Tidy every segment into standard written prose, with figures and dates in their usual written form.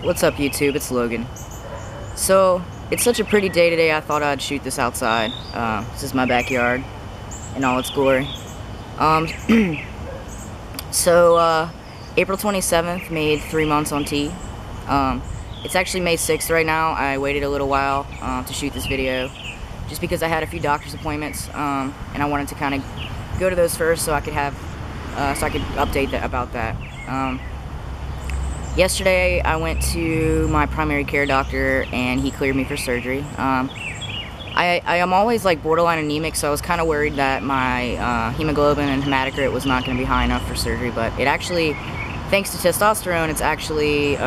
What's up, YouTube? It's Logan. So, it's such a pretty day today, I thought I'd shoot this outside. This is my backyard in all its glory. April 27th made 3 months on T. It's actually May 6th right now. I waited a little while to shoot this video just because I had a few doctor's appointments, and I wanted to kind of go to those first so I could have, update about that. Yesterday, I went to my primary care doctor, and he cleared me for surgery. I am always like borderline anemic, so I was kind of worried that my hemoglobin and hematocrit was not going to be high enough for surgery. But it actually, thanks to testosterone, it's actually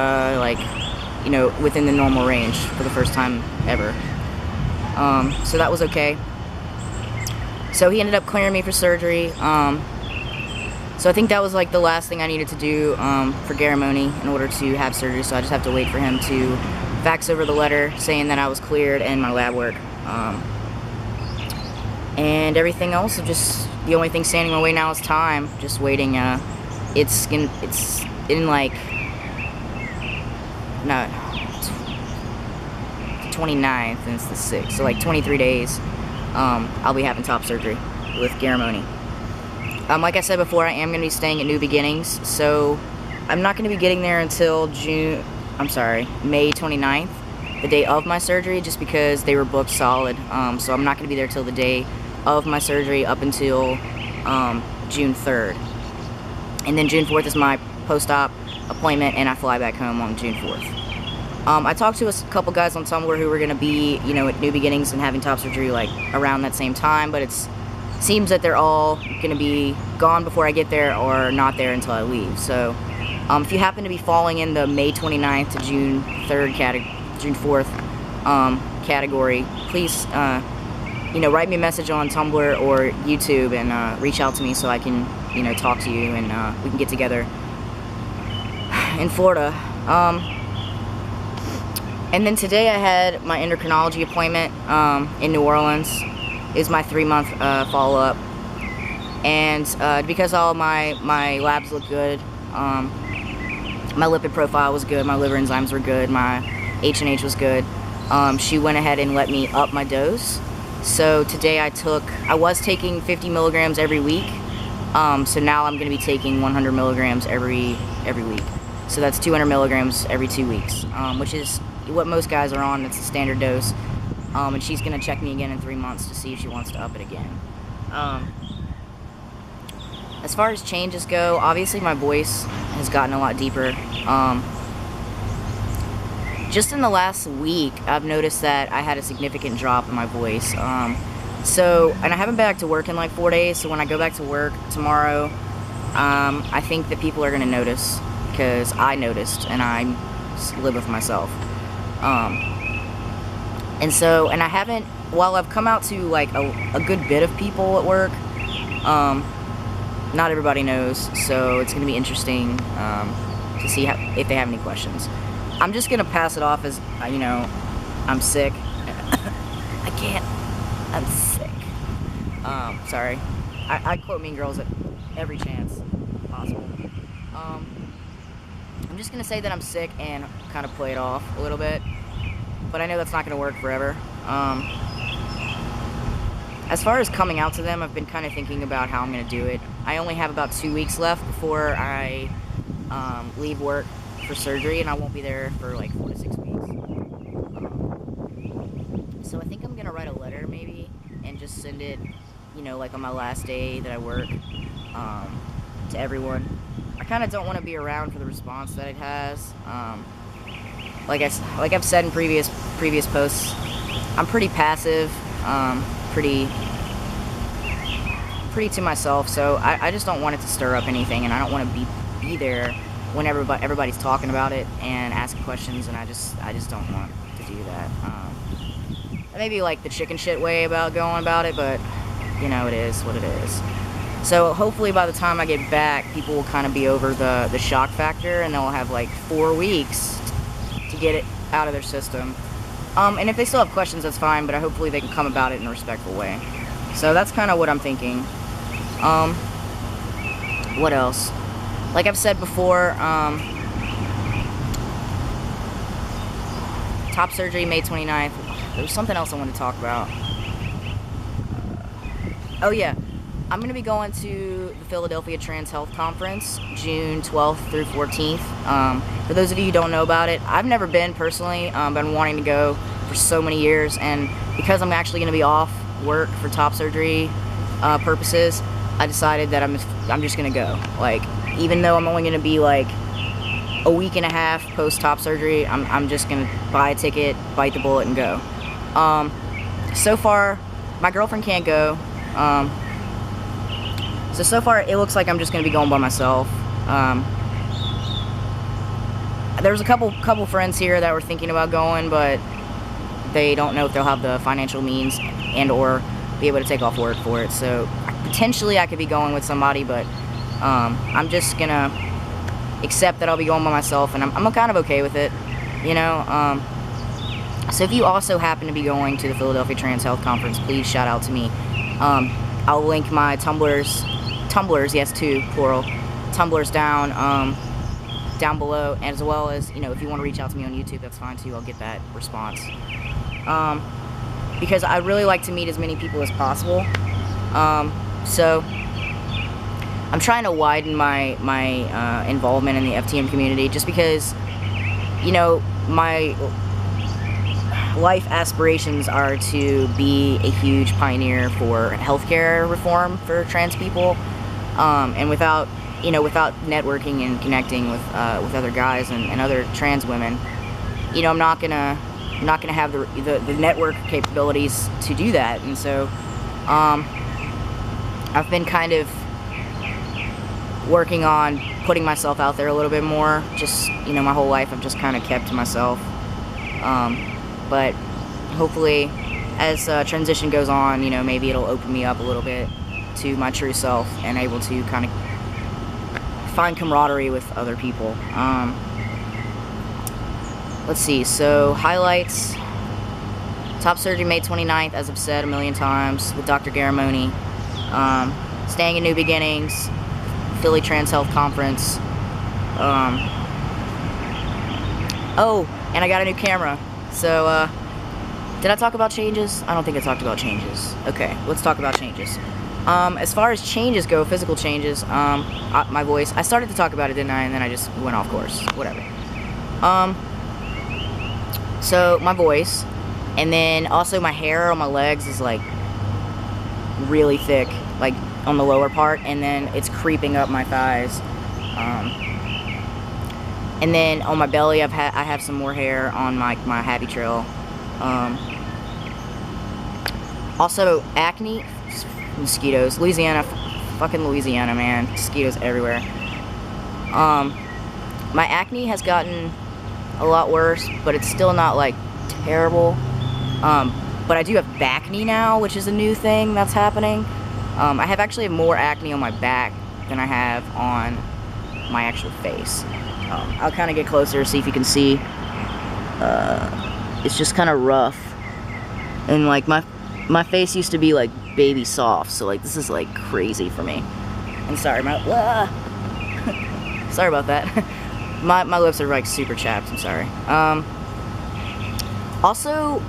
within the normal range for the first time ever. So that was okay. So he ended up clearing me for surgery. So I think that was like the last thing I needed to do for Garramone in order to have surgery, so I just have to wait for him to fax over the letter saying that I was cleared and my lab work. And everything else, just the only thing standing in my way now is time. Just waiting. It's in like, no, 29th and it's the 6th, so like 23 days I'll be having top surgery with Garramone. Like I said before, I am going to be staying at New Beginnings, so I'm not going to be getting there until May 29th, the day of my surgery, just because they were booked solid. So I'm not going to be there till the day of my surgery up until June 3rd. And then June 4th is my post-op appointment, and I fly back home on June 4th. I talked to a couple guys on Tumblr who were going to be, at New Beginnings and having top surgery like around that same time, but it seems that they're all going to be gone before I get there or not there until I leave. So if you happen to be falling in the May 29th to June 4th category, please write me a message on Tumblr or YouTube and reach out to me so I can talk to you and we can get together in Florida. And then today I had my endocrinology appointment in New Orleans. Is my 3-month follow-up, and because all my labs look good, my lipid profile was good, my liver enzymes were good, my H&H was good, she went ahead and let me up my dose. So today I was taking 50 milligrams every week, so now I'm going to be taking 100 milligrams every week. So that's 200 milligrams every 2 weeks, which is what most guys are on. It's the standard dose. And she's going to check me again in 3 months to see if she wants to up it again. As far as changes go, obviously my voice has gotten a lot deeper. Just in the last week, I've noticed that I had a significant drop in my voice. And I haven't been back to work in like 4 days, so when I go back to work tomorrow, I think that people are going to notice, because I noticed, and I live with myself. And I haven't, while I've come out to like a good bit of people at work, not everybody knows, so it's going to be interesting to see if they have any questions. I'm just going to pass it off as, I'm sick. I'm sick. Sorry. I quote Mean Girls at every chance possible. I'm just going to say that I'm sick and kind of play it off a little bit. But I know that's not going to work forever. As far as coming out to them, I've been kind of thinking about how I'm going to do it. I only have about 2 weeks left before I leave work for surgery, and I won't be there for like 4 to 6 weeks. So I think I'm going to write a letter maybe and just send it, like on my last day that I work, to everyone. I kind of don't want to be around for the response that it has. Like I've said in previous posts, I'm pretty passive, pretty to myself. So I just don't want it to stir up anything, and I don't want to be there when everybody's talking about it and asking questions, and I just don't want to do that. Maybe like the chicken shit way about going about it, but it is what it is. So hopefully by the time I get back, people will kind of be over the shock factor, and they'll have like 4 weeks to get it out of their system. And if they still have questions, that's fine, but hopefully they can come about it in a respectful way. So that's kind of what I'm thinking. What else? Like I've said before, top surgery May 29th. There was something else I wanted to talk about. Oh yeah, I'm going to be going to the Philadelphia Trans Health Conference, June 12th through 14th. For those of you who don't know about it, I've never been personally, been wanting to go for so many years, and because I'm actually going to be off work for top surgery purposes, I decided that I'm just going to go. Like, even though I'm only going to be like a week and a half post top surgery, I'm just going to buy a ticket, bite the bullet, and go. So far, my girlfriend can't go. So far it looks like I'm just going to be going by myself. There's a couple friends here that were thinking about going, but they don't know if they'll have the financial means and or be able to take off work for it. So potentially I could be going with somebody, but I'm just going to accept that I'll be going by myself, and I'm kind of okay with it, you know. So if you also happen to be going to the Philadelphia Trans Health Conference, please shout out to me. I'll link my Tumblrs, yes, two, plural, Tumblrs down below, as well as, you know, if you want to reach out to me on YouTube, that's fine too. I'll get that response. Because I really like to meet as many people as possible. So I'm trying to widen my involvement in the FTM community, just because, you know, my life aspirations are to be a huge pioneer for healthcare reform for trans people, and without networking and connecting with other guys and other trans women, you know, I'm not gonna have the network capabilities to do that. And so I've been kind of working on putting myself out there a little bit more. Just, you know, my whole life I've just kind of kept to myself. But hopefully, as transition goes on, you know, maybe it'll open me up a little bit to my true self and able to kind of find camaraderie with other people. Let's see, so highlights. Top surgery May 29th, as I've said a million times, with Dr. Garramone. Staying in New Beginnings, Philly Trans Health Conference. Oh, and I got a new camera. So, did I talk about changes? I don't think I talked about changes. Okay, let's talk about changes. As far as changes go, physical changes, my voice, I started to talk about it, didn't I? And then I just went off course. Whatever. So, my voice, and then also my hair on my legs is, like, really thick, like, on the lower part, and then it's creeping up my thighs. And then on my belly, I have some more hair on my happy trail. Also, acne, mosquitoes, Louisiana, fucking Louisiana, man, mosquitoes everywhere. My acne has gotten a lot worse, but it's still not, like, terrible. But I do have backne now, which is a new thing that's happening. I have actually more acne on my back than I have on my actual face. I'll kind of get closer, see if you can see. It's just kind of rough. And, like, my face used to be, like, baby soft, so, like, this is, like, crazy for me. I'm sorry, sorry about that. My lips are, like, super chapped, I'm sorry. Also,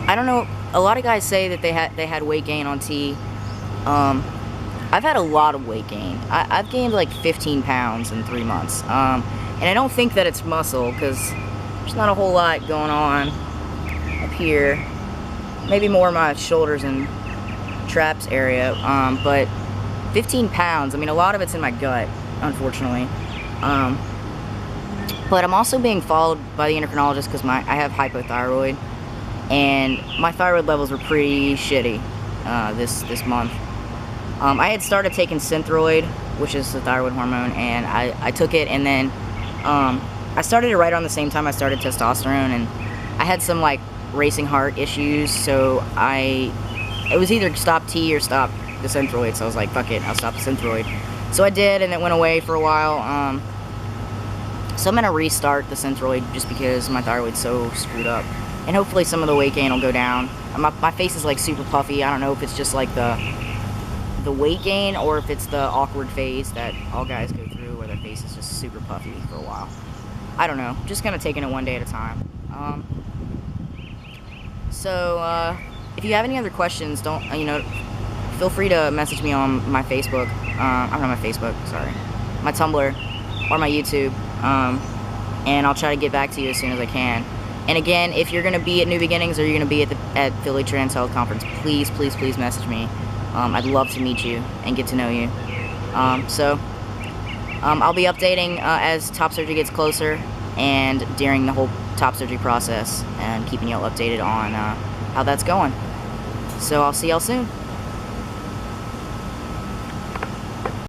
I don't know, a lot of guys say that they had weight gain on T. I've had a lot of weight gain. I've gained, like, 15 pounds in 3 months. And I don't think that it's muscle, because there's not a whole lot going on up here. Maybe more my shoulders and traps area. But 15 pounds, I mean, a lot of it's in my gut, unfortunately. But I'm also being followed by the endocrinologist because I have hypothyroid. And my thyroid levels were pretty shitty this month. I had started taking Synthroid, which is the thyroid hormone, and I took it, and then I started it right around the same time I started testosterone, and I had some, like, racing heart issues, so it was either stop T or stop the Synthroid, so I was like, fuck it, I'll stop the Synthroid. So I did, and it went away for a while. So I'm going to restart the Synthroid just because my thyroid's so screwed up. And hopefully some of the weight gain will go down. My face is, like, super puffy. I don't know if it's just, like, the weight gain or if it's the awkward phase that all guys go through where their face is just super puffy for a while. I don't know. Just kind of taking it one day at a time. So, if you have any other questions, don't, feel free to message me on my Facebook, I'm not my Facebook, sorry, my Tumblr, or my YouTube, and I'll try to get back to you as soon as I can. And again, if you're going to be at New Beginnings, or you're going to be at Philly Trans Health Conference, please, please, please message me. I'd love to meet you and get to know you. I'll be updating as top surgery gets closer, and during the whole top surgery process, and keeping you all updated on how that's going. So I'll see y'all soon.